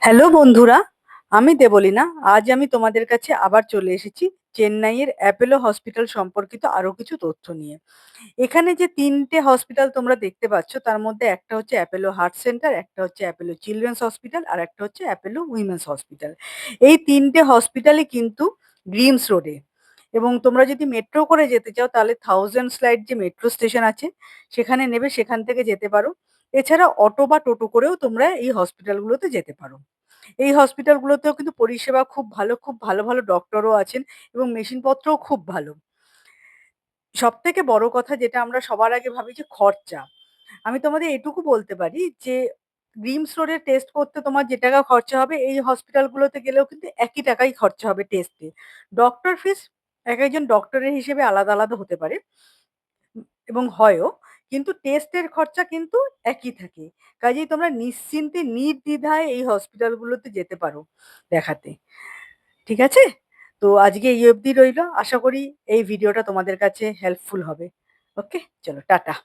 Hello বন্ধুরা, আমি দেবলীনা। আজ আমি তোমাদের কাছে আবার চলে এসেছি চেন্নাইয়ের অ্যাপোলো হসপিটাল সম্পর্কিত আরো কিছু তথ্য নিয়ে। এখানে যে ৩ টে হসপিটাল তোমরা দেখতে পাচ্ছ তার মধ্যে একটা হচ্ছে অ্যাপোলো হার্ট সেন্টার, একটা হচ্ছে অ্যাপোলো চিলড্রেন্স হসপিটাল আর একটা হচ্ছে অ্যাপোলো উইমেন্স হসপিটাল। এই ৩ টে হসপিটালই কিন্তু গ্রিমস রোডে এবং তোমরা যদি মেট্রো করে যেতে চাও তাহলে থাউজেন্ড স্লাইড যে মেট্রো স্টেশন আছে সেখানে নেবে, সেখান থেকে যেতে পারো। এছাড়া অটো বা টোটো করেও তোমরা এই হসপিটালগুলোতে যেতে পারো। এই হসপিটালগুলোতেও কিন্তু পরিষেবা খুব ভালো, খুব ভালো, ভালো ডক্টরও আছেন এবং মেশিনপত্রও খুব ভালো। সবথেকে বড় কথা যেটা আমরা সবার আগে ভাবি যে খরচা। আমি তোমাদের এটুকু বলতে পারি যে গ্রিমস রোডে টেস্ট করতে তোমার যে টাকা খরচা হবে এই হসপিটালগুলোতে গেলেও কিন্তু একই টাকাই খরচা হবে টেস্টে। ডক্টর ফিস একেকজন ডক্টরের হিসেবে আলাদা, আলাদা হতে পারে এবং হয়ও। কিন্তু টেস্টের খরচা কিন্তু একই থাকে। কাজেই তোমরা নিশ্চিন্তে নির্দ্বিধায় এই হসপিটালগুলোতে যেতে পারো দেখাতে। ঠিক আছে? তো আজকে এই অবধি রইলো। আশা করি এই ভিডিওটা তোমাদের কাছে হেল্পফুল হবে। ওকে? চলো টাটা।